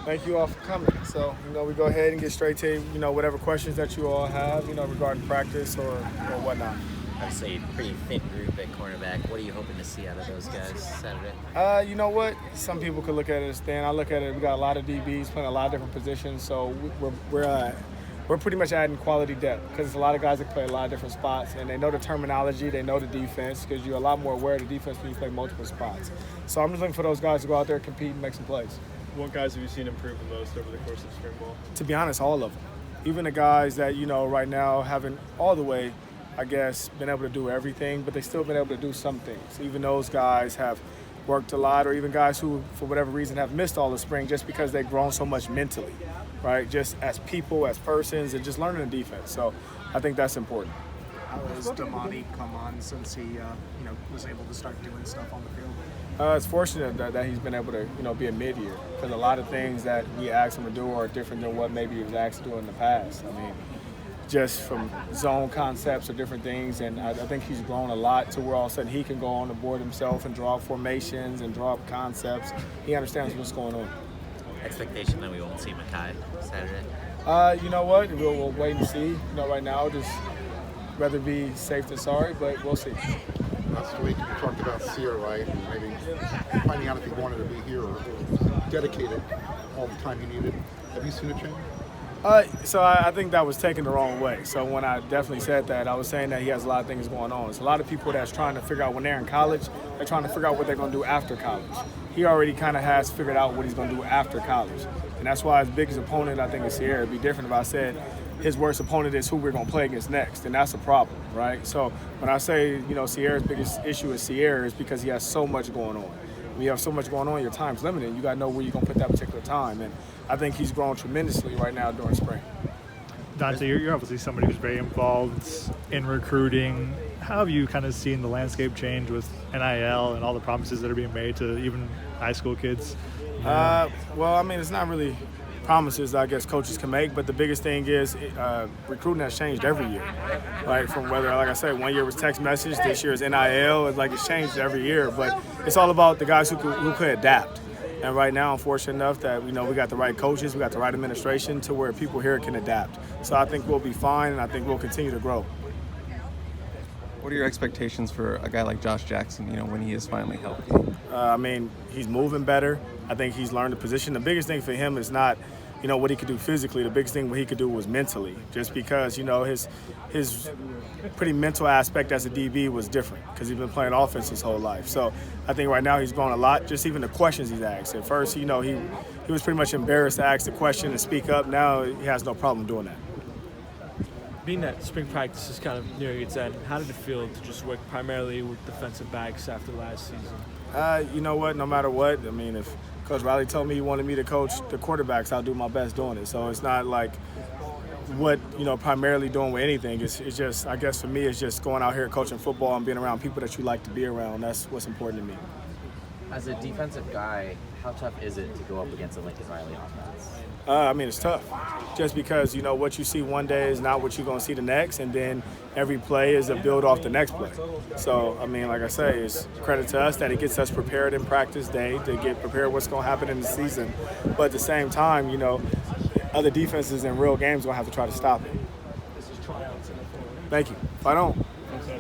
Thank you all for coming. So, we go ahead and get straight to, whatever questions that you all have, regarding practice or whatnot. I'd say pretty fit group at cornerback. What are you hoping to see out of those guys Saturday? You know what? Some people could look at it as thin. I look at it, we got a lot of DBs playing a lot of different positions, so we're pretty much adding quality depth because there's a lot of guys that play a lot of different spots, and they know the terminology, they know the defense, because you're a lot more aware of the defense when you play multiple spots. So I'm just looking for those guys to go out there, compete, and make some plays. What guys have you seen improve the most over the course of spring ball? To be honest, all of them. Even the guys that, right now haven't all the way, I guess, been able to do everything, but they still been able to do some things. Even those guys have worked a lot, or even guys who, for whatever reason, have missed all the spring just because they've grown so much mentally, right? Just as people, as persons, and just learning the defense. So I think that's important. How has Domani come on since he, was able to start doing stuff on the field? It's fortunate that he's been able to, be a mid-year, because a lot of things that we asked him to do are different than what maybe he was asked to do in the past. I mean, just from zone concepts or different things, and I think he's grown a lot to where all of a sudden he can go on the board himself and draw up formations and draw up concepts. He understands what's going on. Expectation that we won't see Makai Saturday? You know what? We'll wait and see. Right now, just rather be safe than sorry, but we'll see. Last week you talked about Sear, right? And maybe finding out if he wanted to be here or dedicated all the time he needed. Have you seen a change? So I think that was taken the wrong way. So when I definitely said that, I was saying that he has a lot of things going on. There's a lot of people that's trying to figure out when they're in college, they're trying to figure out what they're going to do after college. He already kind of has figured out what he's going to do after college. And that's why his biggest opponent, I think, is Sierra. It'd be different if I said his worst opponent is who we're going to play against next, and that's a problem, right? So when I say, Sierra's biggest issue is Sierra is because he has so much going on. When you have so much going on, your time's limited. You got to know where you're going to put that particular time. And I think he's grown tremendously right now during spring. Donte, you're obviously somebody who's very involved in recruiting. How have you kind of seen the landscape change with NIL and all the promises that are being made to even high school kids? It's not really promises I guess coaches can make, but the biggest thing is recruiting has changed every year, right? From whether, like I said, 1 year was text message, this year is NIL. It's changed every year, but it's all about the guys who could adapt. And right now, I'm fortunate enough that we got the right coaches, we got the right administration to where people here can adapt. So I think we'll be fine, and I think we'll continue to grow. What are your expectations for a guy like Josh Jackson, when he is finally healthy? He's moving better. I think he's learned the position. The biggest thing for him is not, what he could do physically. The biggest thing what he could do was mentally, just because, his pretty mental aspect as a DB was different because he's been playing offense his whole life. So I think right now he's grown a lot, just even the questions he's asked. At first, he was pretty much embarrassed to ask the question and speak up. Now he has no problem doing that. Being that spring practice is kind of nearing its end, how did it feel to just work primarily with defensive backs after last season? You know what? No matter what, if Coach Riley told me he wanted me to coach the quarterbacks, I'll do my best doing it. So it's not like what, primarily doing with anything. It's just, I guess for me, it's just going out here coaching football and being around people that you like to be around. That's what's important to me. As a defensive guy, how tough is it to go up against a Lincoln Riley offense? It's tough just because, what you see one day is not what you're going to see the next, and then every play is a build off the next play. So, like I say, it's credit to us that it gets us prepared in practice day to get prepared what's going to happen in the season. But at the same time, other defenses in real games are going to have to try to stop it. Thank you. Fight on.